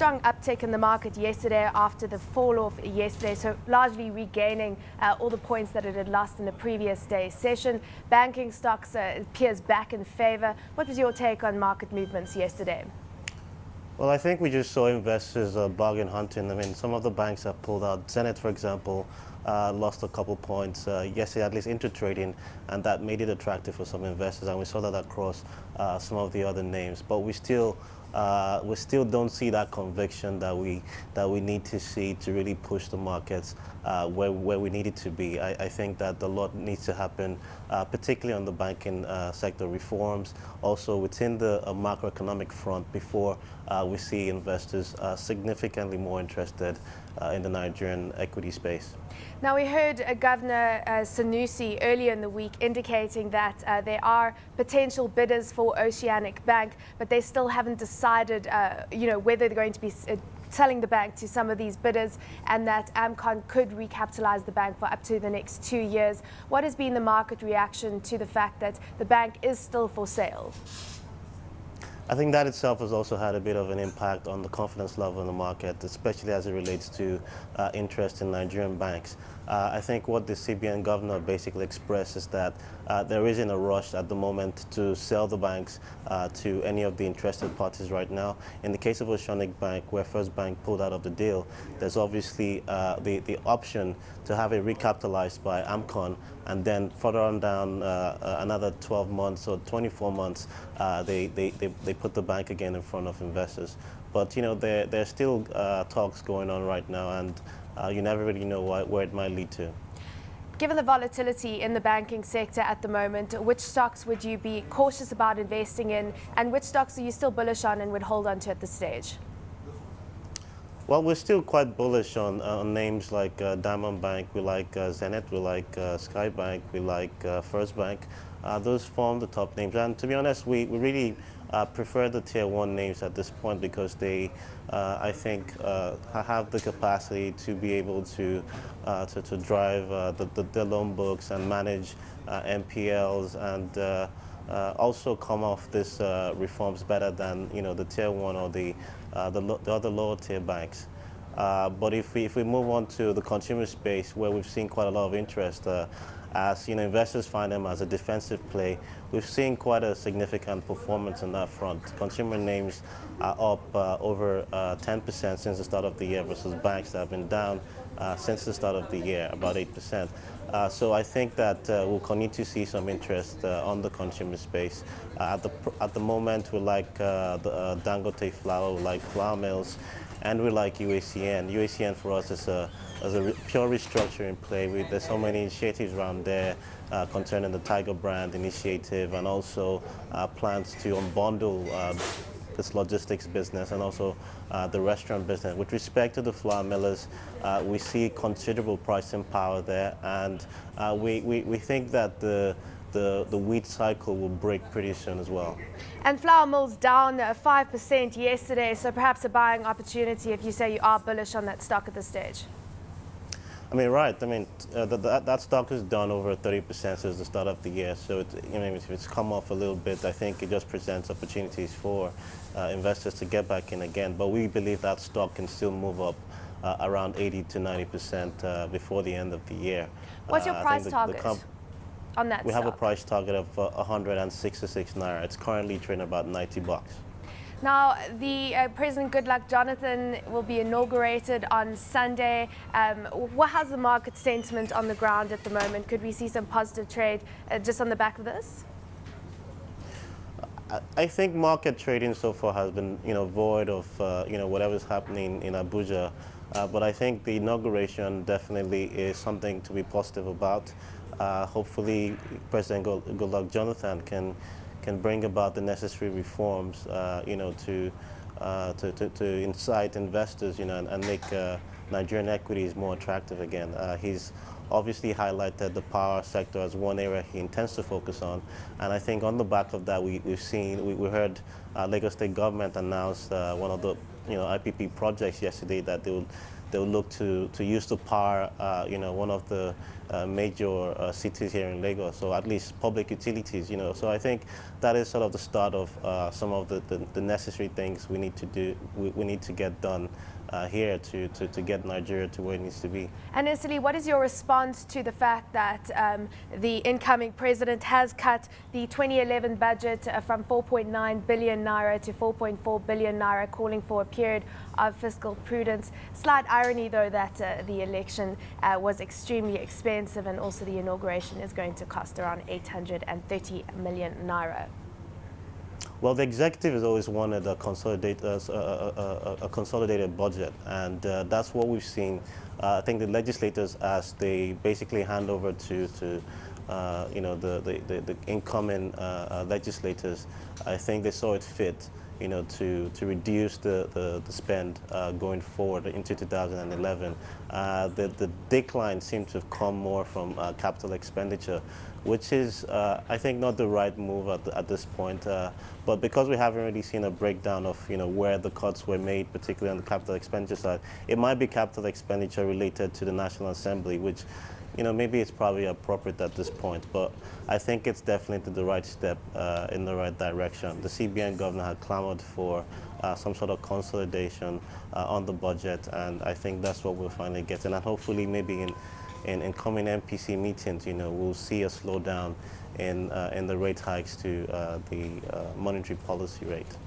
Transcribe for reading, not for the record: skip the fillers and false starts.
strong uptick in the market yesterday after the fall off yesterday, so largely regaining all the points that it had lost in the previous day's session. Banking stocks appears back in favor. What was your take on market movements yesterday? Well, I think we just saw investors bargain hunting. I mean, some of the banks have pulled out. Zenith, for example, lost a couple points yesterday, at least into trading, and that made it attractive for some investors. And we saw that across some of the other names. But we still don't see that conviction that we need to see to really push the markets where we need it to be. I think that a lot needs to happen, particularly on the banking sector reforms, also within the macroeconomic front, before we see investors significantly more interested in the Nigerian equity space. Now, we heard Governor Sanusi earlier in the week indicating that there are potential bidders for Oceanic Bank, but they still haven't decided, whether they're going to be selling the bank to some of these bidders, and that AMCON could recapitalize the bank for up to the next 2 years. What has been the market reaction to the fact that the bank is still for sale? I think that itself has also had a bit of an impact on the confidence level in the market, especially as it relates to interest in Nigerian banks. I think what the CBN governor basically expressed is that there isn't a rush at the moment to sell the banks to any of the interested parties right now. In the case of Oceanic Bank, where First Bank pulled out of the deal, there's obviously the option to have it recapitalized by AMCON, and then further on down another 12 months or 24 months, they put the bank again in front of investors. But there's still talks going on right now, and you never really know where it might lead to. Given the volatility in the banking sector at the moment, which stocks would you be cautious about investing in, and which stocks are you still bullish on and would hold on to at this stage? Well, we're still quite bullish on names like Diamond Bank. We like Zenith, we like Skybank, we like First Bank. Those form the top names. And to be honest, we really prefer the tier one names at this point, because they, I think, have the capacity to be able to drive the loan books and manage NPLs, and also come off these reforms better than the tier one or the other lower tier banks. But if we move on to the consumer space, where we've seen quite a lot of interest, as investors find them as a defensive play, we've seen quite a significant performance on that front. Consumer names are up over 10% since the start of the year, versus banks that have been down since the start of the year, about 8%. So I think that we'll continue to see some interest on the consumer space. At the moment, we like the Dangote flour, we like Flourmills, and we like UACN. UACN for us is a pure restructuring play. There's so many initiatives around there concerning the Tiger brand initiative, and also plans to unbundle this logistics business and also the restaurant business. With respect to the flour millers, we see considerable pricing power there, and we think that the wheat cycle will break pretty soon as well. And Flourmills down 5% yesterday, so perhaps a buying opportunity if you say you are bullish on that stock at this stage. I mean, right. I mean, that stock is down over 30% since the start of the year. So if it's come off a little bit, I think it just presents opportunities for investors to get back in again. But we believe that stock can still move up around 80 to 90% before the end of the year. What's your price target on that stock? We have a price target of 166 naira. It's currently trading about $90. Now, the President Goodluck Jonathan will be inaugurated on Sunday. What has the market sentiment on the ground at the moment? Could we see some positive trade just on the back of this? I think market trading so far has been, void of, whatever's happening in Abuja. But I think the inauguration definitely is something to be positive about. Hopefully, President Goodluck Jonathan can bring about the necessary reforms, to incite investors, and make Nigerian equities more attractive again. He's obviously highlighted the power sector as one area he intends to focus on, and I think on the back of that, we heard Lagos State government announce one of the IPP projects yesterday, that they'll look to use to power, one of the major cities here in Lagos, so at least public utilities, So I think that is sort of the start of some of the necessary things we need to do, we need to get done here to get Nigeria to where it needs to be. And Esili, what is your response to the fact that the incoming president has cut the 2011 budget from 4.9 billion naira to 4.4 billion naira, calling for a period of fiscal prudence? Slight irony, though, that the election was extremely expensive, and also the inauguration is going to cost around 830 million naira. Well, the executive has always wanted a consolidated budget, and that's what we've seen. I think the legislators, as they basically hand over to the incoming legislators, I think they saw it fit, to reduce the spend going forward into 2011. The decline seemed to have come more from capital expenditure, which is, I think, not the right move at this point. But because we haven't really seen a breakdown of, where the cuts were made, particularly on the capital expenditure side, it might be capital expenditure related to the National Assembly, which, maybe it's probably appropriate at this point. But I think it's definitely the right step in the right direction. The CBN governor had clamored for some sort of consolidation on the budget, and I think that's what we'll finally get. And hopefully, maybe in coming MPC meetings, we'll see a slowdown in the rate hikes to the monetary policy rate.